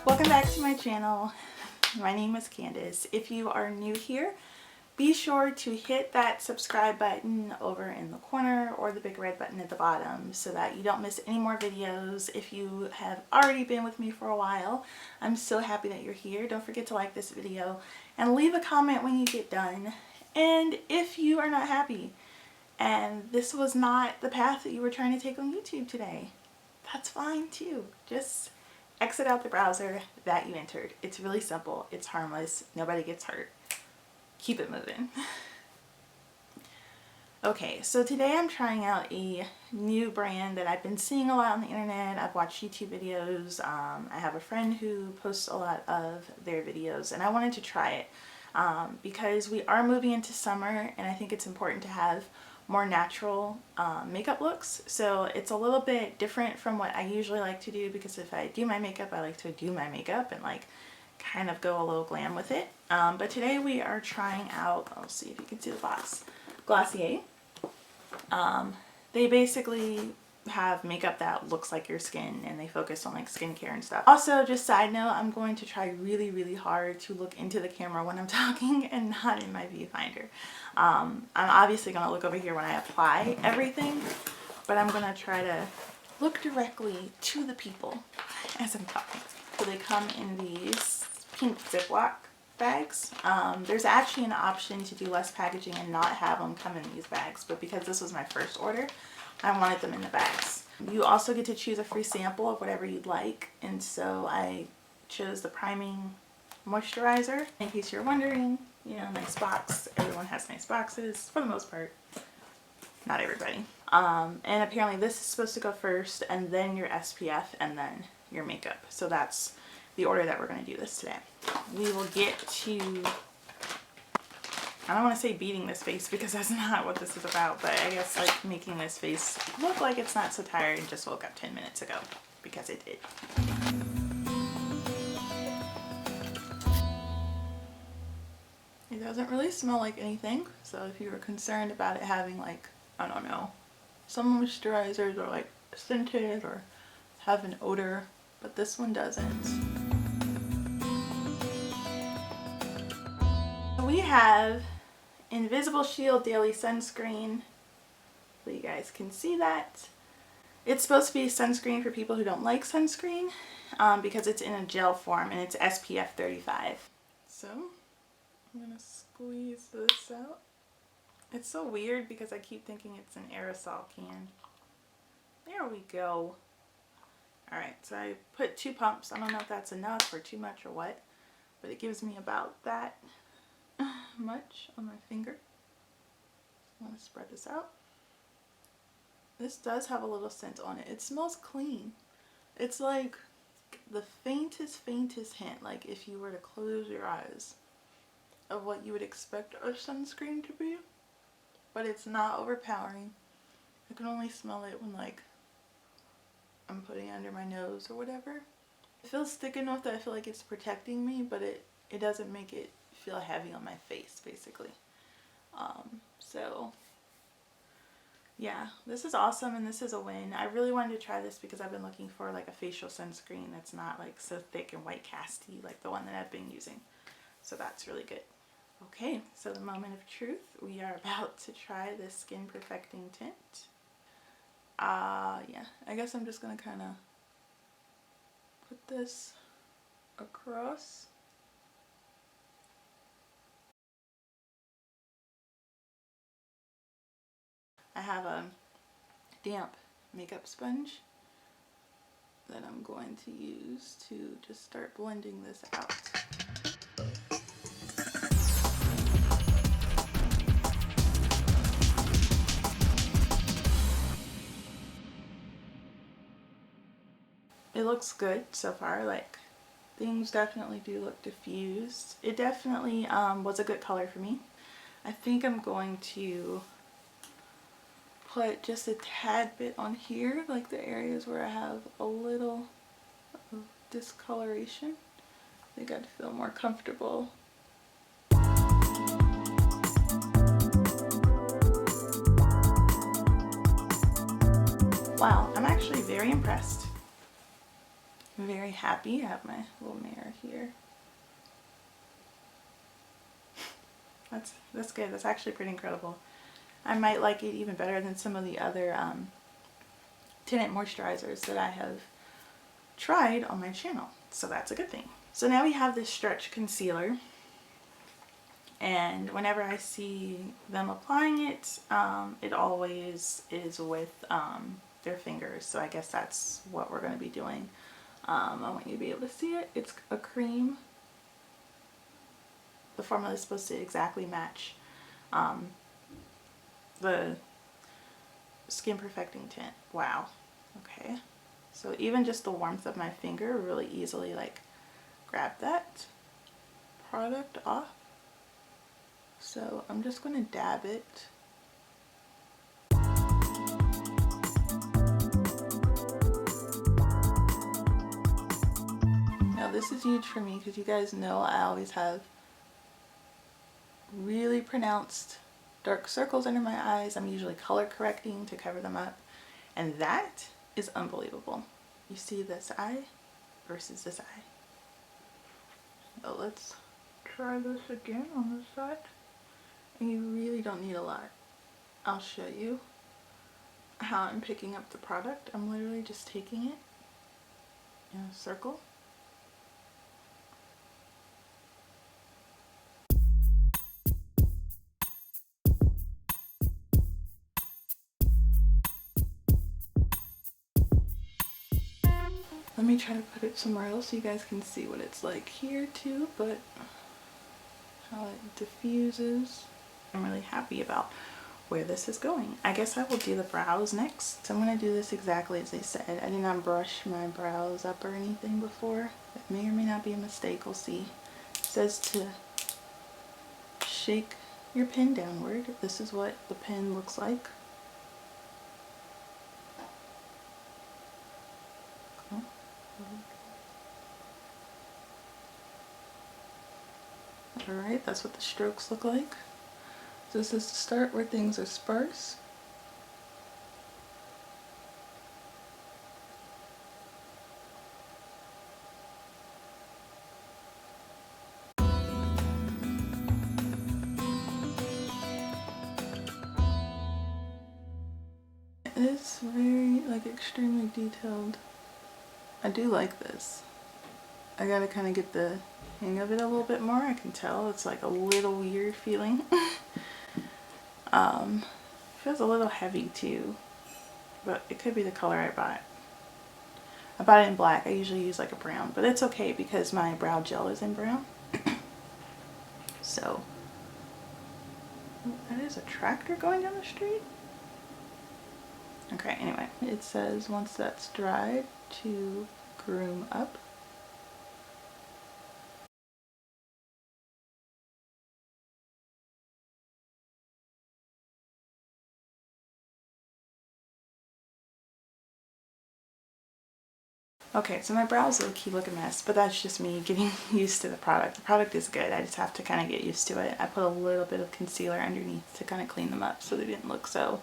Welcome back to my channel. My name is Candace. If you are new here, be sure to hit that subscribe button over in the corner or the big red button at the bottom so that you don't miss any more videos. If you have already been with me for a while, I'm so happy that you're here. Don't forget to like this video and leave a comment when you get done. And if you are not happy and this was not the path that you were trying to take on YouTube today, that's fine too. Just exit out the browser that you entered. It's really simple. It's harmless. Nobody gets hurt. Keep it moving. Okay, so today I'm trying out a new brand that I've been seeing a lot on the internet. I've watched YouTube videos. I have a friend who posts a lot of their videos, and I wanted to try it because we are moving into summer, and I think it's important to have more natural makeup looks. So it's a little bit different from what I usually like to do, because if I do my makeup, I like to do my makeup and like kind of go a little glam with it. But today we are trying out, I'll see if you can see the box, Glossier. They basically have makeup that looks like your skin, and they focus on like skincare and stuff. Also, just side note, I'm going to try really hard to look into the camera when I'm talking and not in my viewfinder. I'm obviously going to look over here when I apply everything, but I'm going to try to look directly to the people as I'm talking. So they come in these pink Ziploc bags. There's actually an option to do less packaging and not have them come in these bags, but because this was my first order, I wanted them in the bags. You also get to choose a free sample of whatever you'd like, and so I chose the priming moisturizer. In case you're wondering, you know, nice box. Everyone has nice boxes for the most part. Not everybody. And apparently this is supposed to go first, and then your SPF, and then your makeup. So that's the order that we're going to do this today. We will get to, I don't want to say beating this face because that's not what this is about, but I guess like making this face look like it's not so tired and just woke up 10 minutes ago, because it did. It doesn't really smell like anything, so if you were concerned about it having like, I don't know, some moisturizers are like scented or have an odor, but this one doesn't. We have Invisible Shield Daily Sunscreen, so you guys can see that. It's supposed to be sunscreen for people who don't like sunscreen, because it's in a gel form and it's SPF 35. So I'm gonna squeeze this out. It's so weird because I keep thinking it's an aerosol can. There we go. Alright, so I put 2 pumps. I don't know if that's enough or too much or what, but it gives me about that much on my finger. I'm going to spread this out. This does have a little scent on it. It smells clean. It's like the faintest hint, like if you were to close your eyes, of what you would expect a sunscreen to be, but it's not overpowering. I can only smell it when like I'm putting it under my nose or whatever. It feels thick enough that I feel like it's protecting me, but it doesn't make it feel heavy on my face, basically. So yeah, this is awesome, and this is a win. I really wanted to try this because I've been looking for like a facial sunscreen that's not like so thick and white casty like the one that I've been using. So that's really good. Okay, so the moment of truth. We are about to try this skin perfecting tint. Yeah, I guess I'm just gonna kind of put this across. I have a damp makeup sponge that I'm going to use to just start blending this out. It looks good so far. Like, things definitely do look diffused. It definitely was a good color for me. I think I'm going to put just a tad bit on here, like the areas where I have a little of discoloration. I think I'd feel more comfortable. Wow, I'm actually very impressed. I'm very happy. I have my little mirror here. That's good. That's actually pretty incredible. I might like it even better than some of the other tinted moisturizers that I have tried on my channel. So that's a good thing. So now we have this stretch concealer. And whenever I see them applying it, it always is with their fingers. So I guess that's what we're going to be doing. I want you to be able to see it. It's a cream. The formula is supposed to exactly match the Skin Perfecting Tint. Wow. Okay. So even just the warmth of my finger really easily like grab that product off. So I'm just going to dab it. Now this is huge for me because you guys know I always have really pronounced dark circles under my eyes. I'm usually color correcting to cover them up. And that is unbelievable. You see this eye versus this eye. So let's try this again on this side. And you really don't need a lot. I'll show you how I'm picking up the product. I'm literally just taking it in a circle. Let me try to put it somewhere else so you guys can see what it's like here too, but how it diffuses. I'm really happy about where this is going. I guess I will do the brows next. So I'm going to do this exactly as they said. I did not brush my brows up or anything before. That may or may not be a mistake. We'll see. It says to shake your pen downward. This is what the pen looks like. Alright, that's what the strokes look like. So this is to start where things are sparse. It's very, like, extremely detailed. I do like this. I gotta kind of get the hang of it a little bit more. I can tell it's like a little weird feeling. Feels a little heavy too, but it could be the color I bought. I bought it in black. I usually use like a brown, but it's okay because my brow gel is in brown. So, that is a tractor going down the street. Okay, anyway, it says once that's dried to groom up. Okay, so my brows low-key look a mess, but that's just me getting used to the product. The product is good. I just have to kind of get used to it. I put a little bit of concealer underneath to kind of clean them up so they didn't look so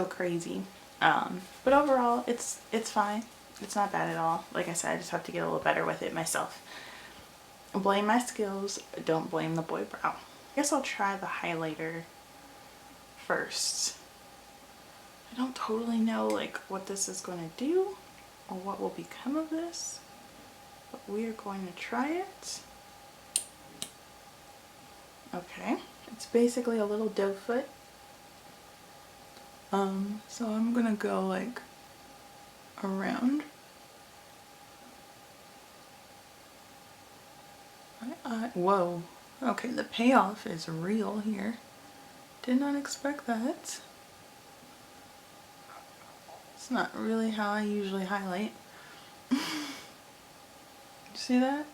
crazy. But overall, it's fine. It's not bad at all. Like I said, I just have to get a little better with it myself. Blame my skills. Don't blame the boy brow. I guess I'll try the highlighter first. I don't totally know like what this is going to do or what will become of this, but we are going to try it. Okay, it's basically a little doe foot. So I'm gonna go like around my eye. Whoa, okay, the payoff is real here. Did not expect that. It's not really how I usually highlight. You see that?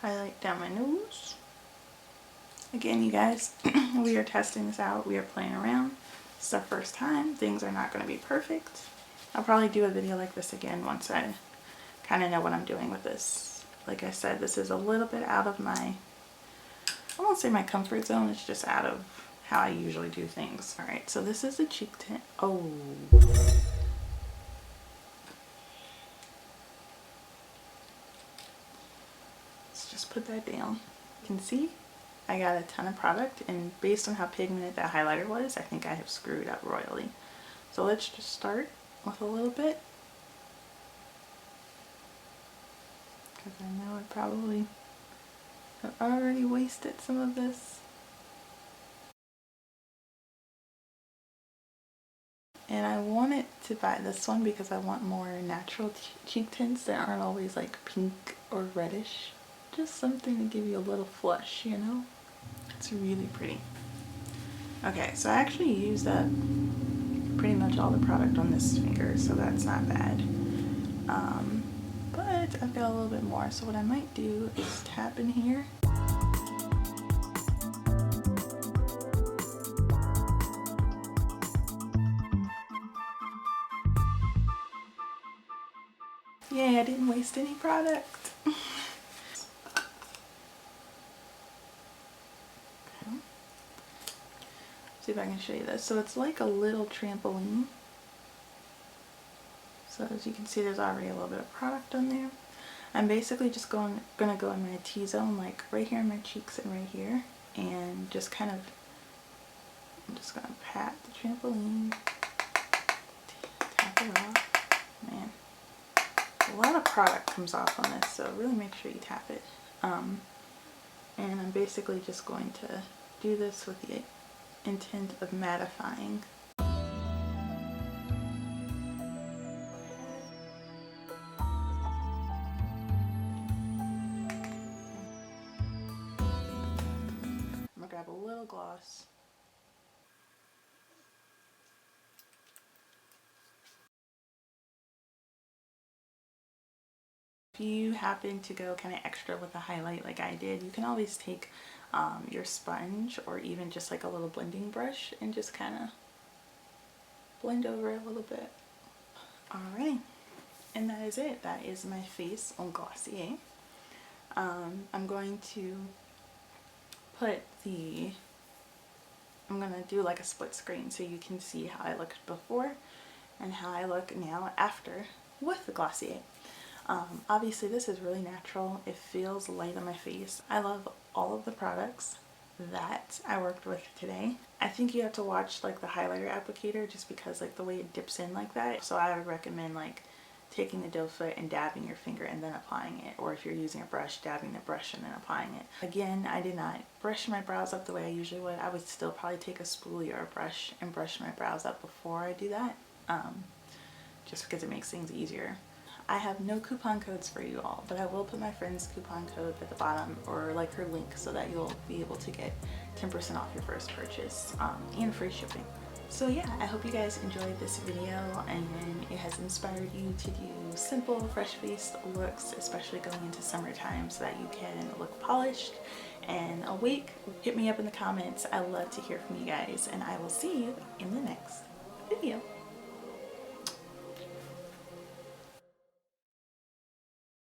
Highlight down my nose. Again, you guys, we are testing this out. We are playing around. This is our first time. Things are not going to be perfect. I'll probably do a video like this again once I kind of know what I'm doing with this. Like I said, this is a little bit out of my, I won't say my comfort zone, it's just out of how I usually do things. All right, so this is a cheek tint. Oh. Let's just put that down. You can see I got a ton of product, and based on how pigmented that highlighter was, I think I have screwed up royally. So let's just start with a little bit, because I know I probably have already wasted some of this. And I wanted to buy this one because I want more natural cheek tints that aren't always like pink or reddish. Just something to give you a little flush, you know? It's really pretty. Okay, so I actually used up pretty much all the product on this finger, so that's not bad. But I've got a little bit more, so what I might do is tap in here. Yay, I didn't waste any product. Okay. See if I can show you this. So it's like a little trampoline. So as you can see, there's already a little bit of product on there. I'm basically just gonna go in my T-zone, like right here in my cheeks and right here, and just kind of, I'm just gonna pat the trampoline, tap it off. Man, a lot of product comes off on this, so really make sure you tap it. And I'm basically just going to do this with the intent of mattifying. I'm gonna grab a little gloss. If you happen to go kind of extra with a highlight like I did, you can always take your sponge or even just like a little blending brush and just kind of blend over a little bit. Alright, and that is it. That is my face on Glossier. I'm going to put I'm going to do like a split screen so you can see how I looked before and how I look now after with the Glossier. Obviously this is really natural. It feels light on my face. I love all of the products that I worked with today. I think you have to watch like the highlighter applicator just because like the way it dips in like that. So I would recommend like taking the doe foot and dabbing your finger and then applying it, or if you're using a brush, dabbing the brush and then applying it. Again, I did not brush my brows up the way I usually would. I would still probably take a spoolie or a brush and brush my brows up before I do that, just because it makes things easier. I have no coupon codes for you all, but I will put my friend's coupon code at the bottom, or like her link, so that you'll be able to get 10% off your first purchase and free shipping. So yeah, I hope you guys enjoyed this video and it has inspired you to do simple, fresh-faced looks, especially going into summertime, so that you can look polished and awake. Hit me up in the comments. I love to hear from you guys, and I will see you in the next video.